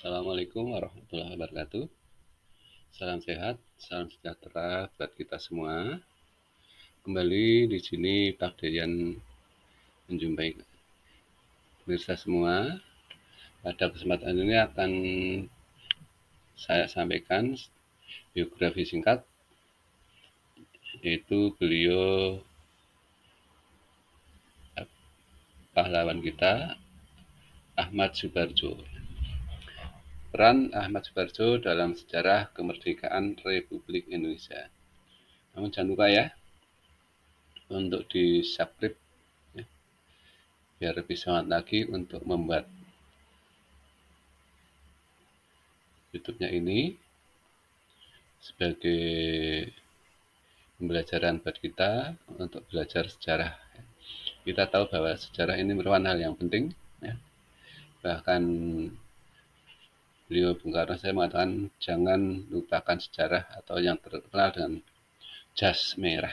Assalamualaikum warahmatullahi wabarakatuh. Salam sehat, salam sejahtera buat kita semua. Kembali di sini Pak Deyan menjumpai pemirsa semua. Pada kesempatan ini akan saya sampaikan biografi singkat, yaitu beliau pahlawan kita, Ahmad Subarjo. Peran Ahmad Subarjo dalam sejarah kemerdekaan Republik Indonesia. Namun jangan lupa ya, untuk di-subscribe ya, biar lebih semangat lagi untuk membuat YouTube-nya ini sebagai pembelajaran buat kita untuk belajar sejarah. Kita tahu bahwa sejarah ini merupakan hal yang penting, ya. Bahkan beliau Bung Karno saya mengatakan jangan lupakan sejarah atau yang terkenal dengan jas merah.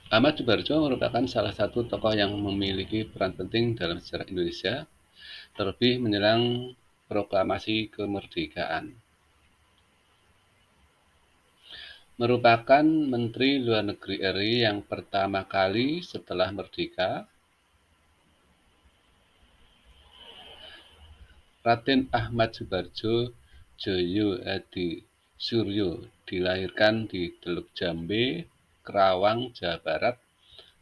Ahmad Subarjo merupakan salah satu tokoh yang memiliki peran penting dalam sejarah Indonesia, terlebih menjelang proklamasi kemerdekaan. Merupakan Menteri Luar Negeri RI yang pertama kali setelah merdeka. Raden Ahmad Subarjo Joyo Hadi Suryo dilahirkan di Teluk Jambe, Kerawang, Jawa Barat,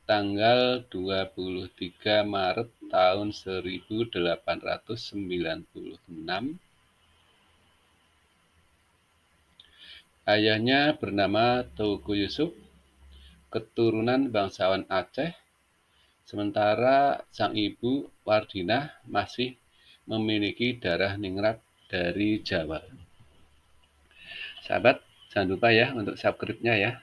tanggal 23 Maret tahun 1896. Ayahnya bernama Teuku Yusuf, keturunan bangsawan Aceh, sementara sang ibu Wardinah masih memiliki darah ningrat dari Jawa. Sahabat, jangan lupa ya untuk subscribe-nya ya.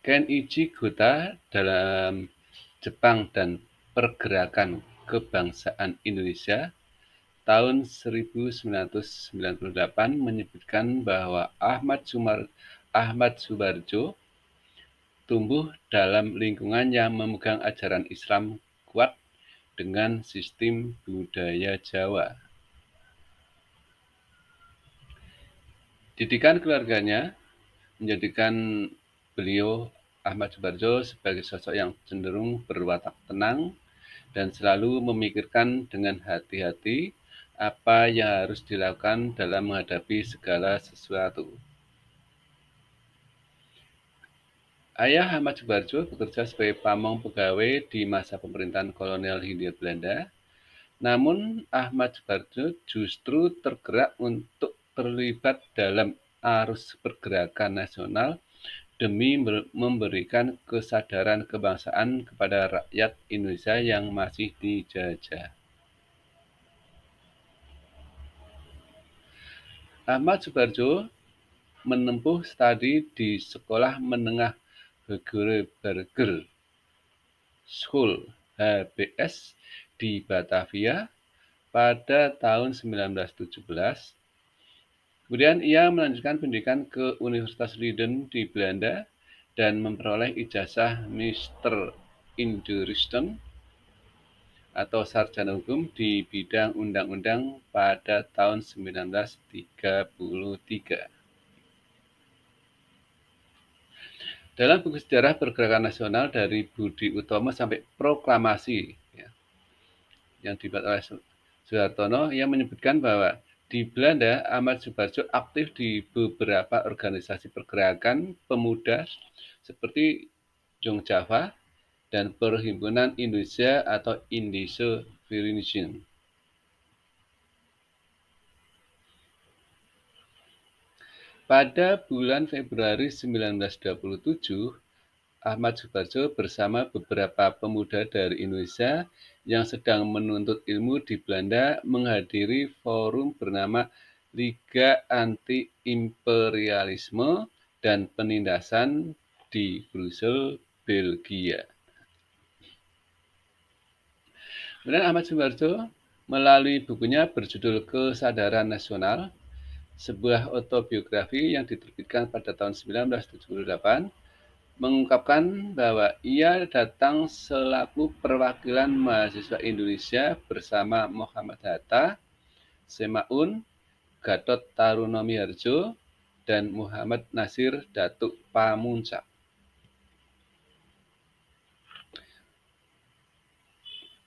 Kenichi Gota dalam Jepang dan Pergerakan Kebangsaan Indonesia tahun 1998 menyebutkan bahwa Ahmad Subarjo tumbuh dalam lingkungan yang memegang ajaran Islam kuat dengan sistem budaya Jawa. Didikan keluarganya menjadikan beliau Ahmad Subarjo sebagai sosok yang cenderung berwatak tenang dan selalu memikirkan dengan hati-hati apa yang harus dilakukan dalam menghadapi segala sesuatu. Ayah Ahmad Subarjo bekerja sebagai pamong pegawai di masa pemerintahan kolonial Hindia Belanda. Namun Ahmad Subarjo justru tergerak untuk terlibat dalam arus pergerakan nasional demi memberikan kesadaran kebangsaan kepada rakyat Indonesia yang masih dijajah. Ahmad Subarjo menempuh studi di Sekolah Menengah Hegerberger School (HBS) di Batavia pada tahun 1917. Kemudian ia melanjutkan pendidikan ke Universitas Leiden di Belanda dan memperoleh ijazah Magister in Juristen atau sarjana hukum di bidang undang-undang pada tahun 1933. Dalam buku sejarah pergerakan nasional dari Budi Utomo sampai proklamasi yang dibuat oleh Soehartono, ia menyebutkan bahwa di Belanda, Ahmad Subarjo aktif di beberapa organisasi pergerakan pemuda seperti Jong Java dan Perhimpunan Indonesia atau Indische Vereniging. Pada bulan Februari 1927, Ahmad Subarjo bersama beberapa pemuda dari Indonesia yang sedang menuntut ilmu di Belanda menghadiri forum bernama Liga Anti-Imperialisme dan Penindasan di Brussels, Belgia. Kemudian Ahmad Subarjo melalui bukunya berjudul Kesadaran Nasional, sebuah autobiografi yang diterbitkan pada tahun 1978, mengungkapkan bahwa ia datang selaku perwakilan mahasiswa Indonesia bersama Muhammad Hatta, Semaun, Gatot Tarunomihardjo, dan Muhammad Nasir Datuk Pamuntjak.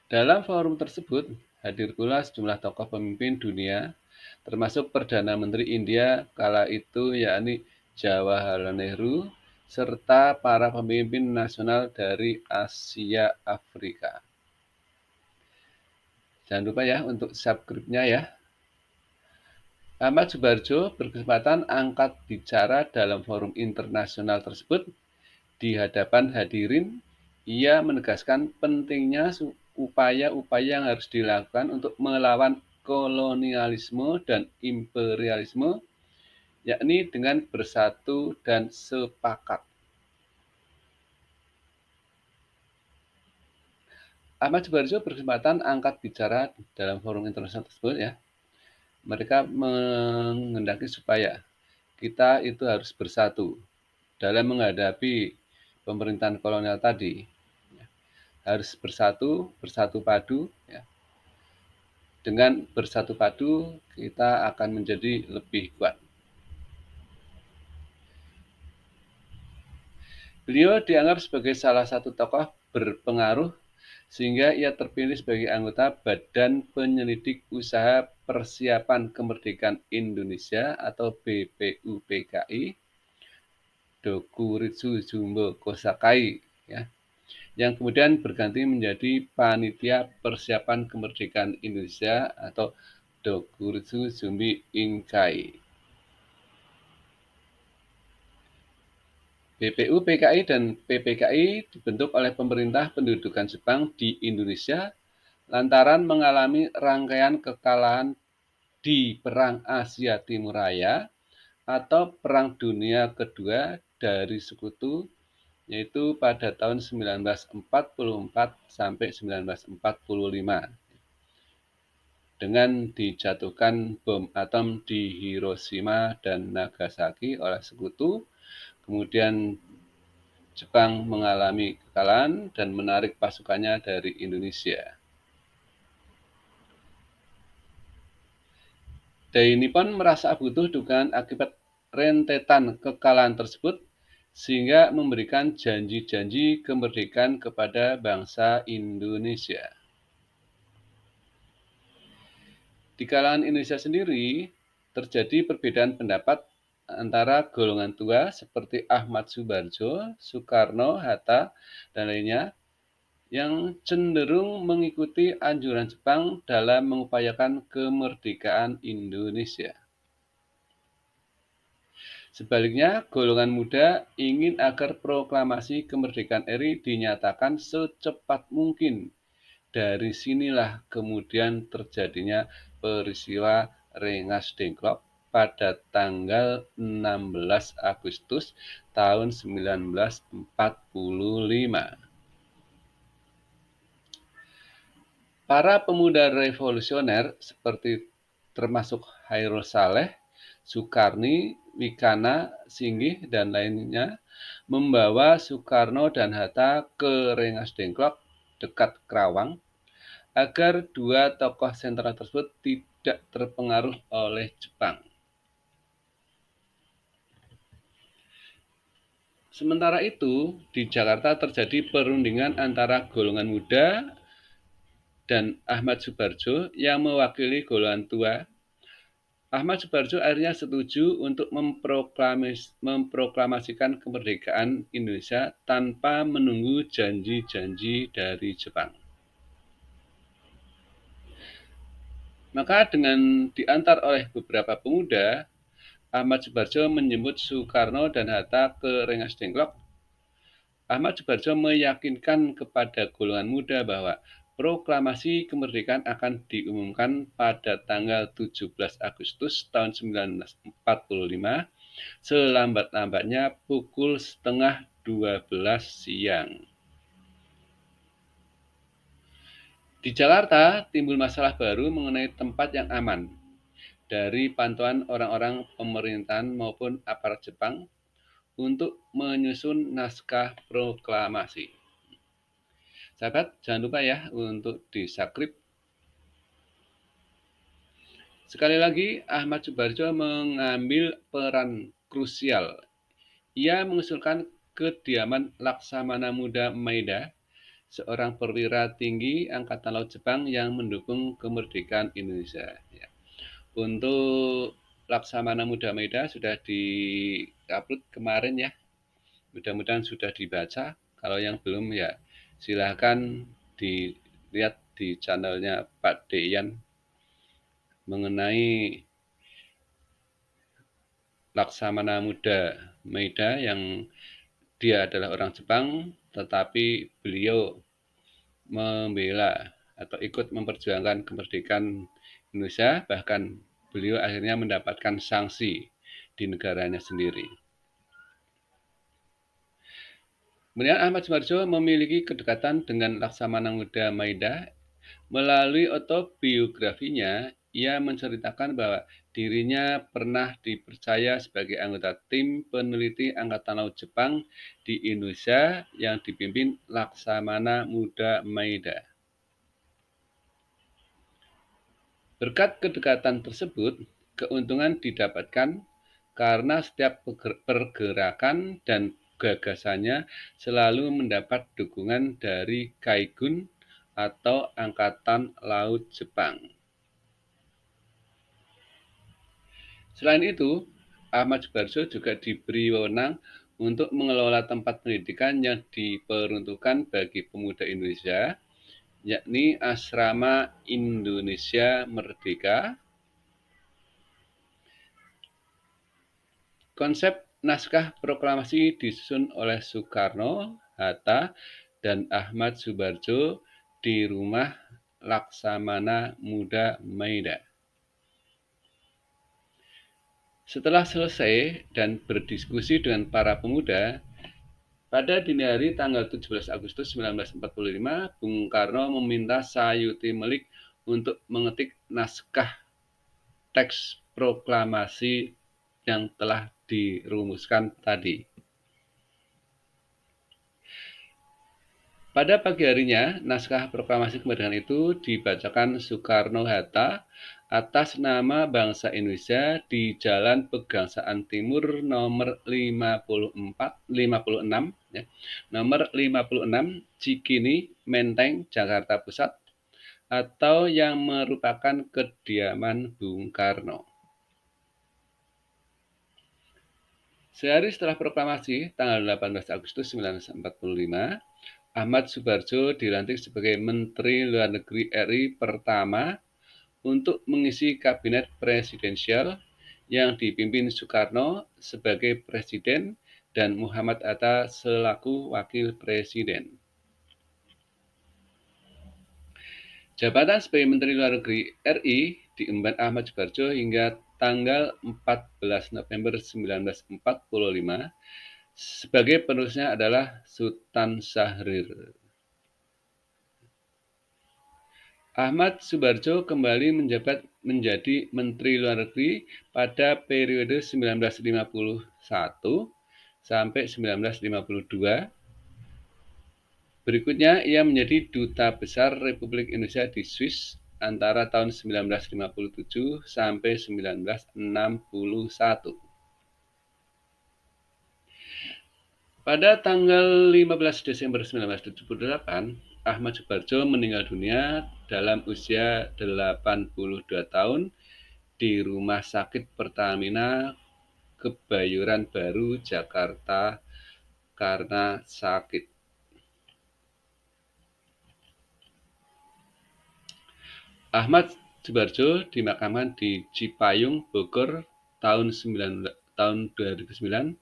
Dalam forum tersebut, hadir pula sejumlah tokoh pemimpin dunia, termasuk Perdana Menteri India kala itu yakni Jawaharlal Nehru, serta para pemimpin nasional dari Asia Afrika. Jangan lupa ya untuk subscribe-nya ya. Ahmad Subardjo berkesempatan angkat bicara dalam forum internasional tersebut. Di hadapan hadirin, ia menegaskan pentingnya upaya-upaya yang harus dilakukan untuk melawan kolonialisme dan imperialisme, yakni dengan bersatu dan sepakat. Ahmad Subardjo berkesempatan angkat bicara dalam forum internasional tersebut ya. Mereka menghendaki supaya kita itu harus bersatu dalam menghadapi pemerintahan kolonial tadi. Harus bersatu padu ya. Dengan bersatu padu kita akan menjadi lebih kuat. Beliau dianggap sebagai salah satu tokoh berpengaruh sehingga ia terpilih sebagai anggota Badan Penyelidik Usaha Persiapan Kemerdekaan Indonesia atau BPUPKI, Dokuritsu Jumbo Kosakai ya, yang kemudian berganti menjadi Panitia Persiapan Kemerdekaan Indonesia atau Dokuritsu Jumbi Inkai. BPUPKI dan PPKI dibentuk oleh pemerintah pendudukan Jepang di Indonesia lantaran mengalami rangkaian kekalahan di Perang Asia Timur Raya atau Perang Dunia Kedua dari Sekutu, yaitu pada tahun 1944 sampai 1945 dengan dijatuhkan bom atom di Hiroshima dan Nagasaki oleh Sekutu. Kemudian Jepang mengalami kekalahan dan menarik pasukannya dari Indonesia. Dai Nippon merasa butuh dukungan akibat rentetan kekalahan tersebut, sehingga memberikan janji-janji kemerdekaan kepada bangsa Indonesia. Di kalangan Indonesia sendiri, terjadi perbedaan pendapat antara golongan tua seperti Ahmad Subardjo, Soekarno, Hatta, dan lainnya yang cenderung mengikuti anjuran Jepang dalam mengupayakan kemerdekaan Indonesia. Sebaliknya, golongan muda ingin agar proklamasi kemerdekaan RI dinyatakan secepat mungkin. Dari sinilah kemudian terjadinya peristiwa Rengas Dengklok pada tanggal 16 Agustus tahun 1945. Para pemuda revolusioner seperti termasuk Hairul Saleh, Sukarni, Wikana, Singgih, dan lainnya membawa Soekarno dan Hatta ke Rengas Dengklok dekat Kerawang agar dua tokoh sentral tersebut tidak terpengaruh oleh Jepang. Sementara itu, di Jakarta terjadi perundingan antara golongan muda dan Ahmad Subardjo yang mewakili golongan tua. Ahmad Subardjo akhirnya setuju untuk memproklamasikan kemerdekaan Indonesia tanpa menunggu janji-janji dari Jepang. Maka dengan diantar oleh beberapa pemuda, Ahmad Subardjo menjemput Soekarno dan Hatta ke Rengas Dengklok. Ahmad Subardjo meyakinkan kepada golongan muda bahwa proklamasi kemerdekaan akan diumumkan pada tanggal 17 Agustus tahun 1945, selambat-lambatnya pukul 11:30 siang. Di Jakarta timbul masalah baru mengenai tempat yang aman. Dari pantauan orang-orang pemerintahan maupun aparat Jepang, untuk menyusun naskah proklamasi. Sahabat, jangan lupa ya untuk di-subscribe. Sekali lagi, Ahmad Subarjo mengambil peran krusial. Ia mengusulkan kediaman Laksamana Muda Maeda, seorang perwira tinggi Angkatan Laut Jepang yang mendukung kemerdekaan Indonesia. Ya. Untuk Laksamana Muda Maeda sudah di-upload kemarin ya. Mudah-mudahan sudah dibaca. Kalau yang belum ya silahkan dilihat di channelnya Pak Deyan mengenai Laksamana Muda Maeda yang dia adalah orang Jepang, tetapi beliau membela atau ikut memperjuangkan kemerdekaan Indonesia, bahkan beliau akhirnya mendapatkan sanksi di negaranya sendiri. Kemudian Ahmad Subarjo memiliki kedekatan dengan Laksamana Muda Maeda. Melalui autobiografinya, ia menceritakan bahwa dirinya pernah dipercaya sebagai anggota tim peneliti Angkatan Laut Jepang di Indonesia yang dipimpin Laksamana Muda Maeda. Berkat kedekatan tersebut, keuntungan didapatkan karena setiap pergerakan dan gagasannya selalu mendapat dukungan dari Kaigun atau Angkatan Laut Jepang. Selain itu, Ahmad Subarjo juga diberi wewenang untuk mengelola tempat pendidikan yang diperuntukkan bagi pemuda Indonesia, yakni Asrama Indonesia Merdeka. Konsep naskah proklamasi disusun oleh Soekarno, Hatta, dan Ahmad Subarjo di rumah Laksamana Muda Maeda. Setelah selesai dan berdiskusi dengan para pemuda, pada dini hari tanggal 17 Agustus 1945, Bung Karno meminta Sayuti Melik untuk mengetik naskah teks proklamasi yang telah dirumuskan tadi. Pada pagi harinya, naskah proklamasi kemerdekaan itu dibacakan Soekarno-Hatta atas nama bangsa Indonesia di Jalan Pegangsaan Timur nomor 56, ya, nomor 56 Cikini, Menteng, Jakarta Pusat, atau yang merupakan kediaman Bung Karno. Sehari setelah proklamasi, tanggal 18 Agustus 1945, Ahmad Subarjo dilantik sebagai Menteri Luar Negeri RI pertama untuk mengisi kabinet presidensial yang dipimpin Soekarno sebagai presiden dan Muhammad Hatta selaku wakil presiden. Jabatan sebagai Menteri Luar Negeri RI diemban Ahmad Subarjo hingga tanggal 14 November 1945. Sebagai penerusnya adalah Sultan Syahrir. Ahmad Subarjo kembali menjabat menjadi Menteri Luar Negeri pada periode 1951 sampai 1952. Berikutnya, ia menjadi Duta Besar Republik Indonesia di Swiss antara tahun 1957 sampai 1961. Pada tanggal 15 Desember 1978, Ahmad Subarjo meninggal dunia dalam usia 82 tahun di Rumah Sakit Pertamina Kebayoran Baru, Jakarta karena sakit. Ahmad Subarjo dimakamkan di Cipayung, Bogor tahun 2009.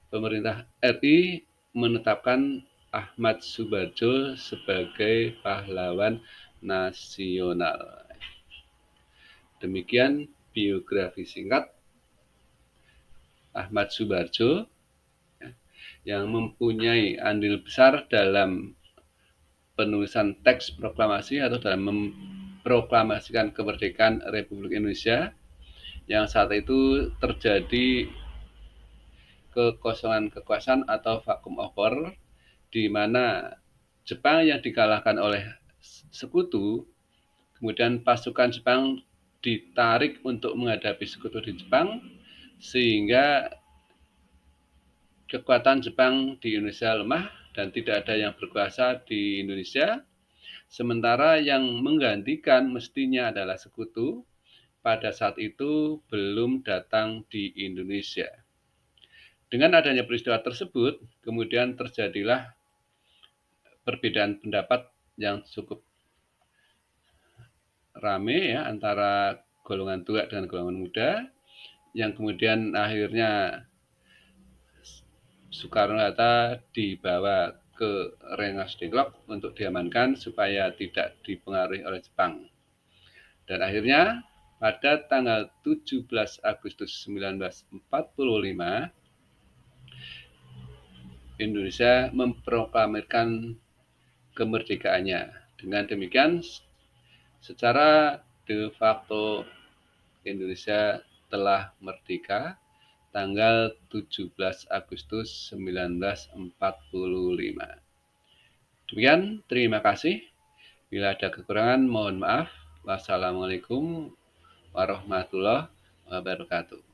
Pemerintah RI menetapkan Ahmad Subarjo sebagai pahlawan nasional. Demikian biografi singkat Ahmad Subarjo yang mempunyai andil besar dalam penulisan teks proklamasi atau dalam memproklamasikan kemerdekaan Republik Indonesia yang saat itu terjadi kekosongan kekuasaan atau vacuum of power, di mana Jepang yang dikalahkan oleh sekutu, kemudian pasukan Jepang ditarik untuk menghadapi sekutu di Jepang, sehingga kekuatan Jepang di Indonesia lemah dan tidak ada yang berkuasa di Indonesia, sementara yang menggantikan mestinya adalah sekutu, pada saat itu belum datang di Indonesia. Dengan adanya peristiwa tersebut, kemudian terjadilah perbedaan pendapat yang cukup rame ya antara golongan tua dengan golongan muda, yang kemudian akhirnya Soekarno-Hatta dibawa ke Rengas Dengklok untuk diamankan supaya tidak dipengaruhi oleh Jepang. Dan akhirnya pada tanggal 17 Agustus 1945, Indonesia memproklamirkan kemerdekaannya. Dengan demikian, secara de facto Indonesia telah merdeka tanggal 17 Agustus 1945. Demikian, terima kasih. Bila ada kekurangan, mohon maaf. Wassalamualaikum warahmatullahi wabarakatuh.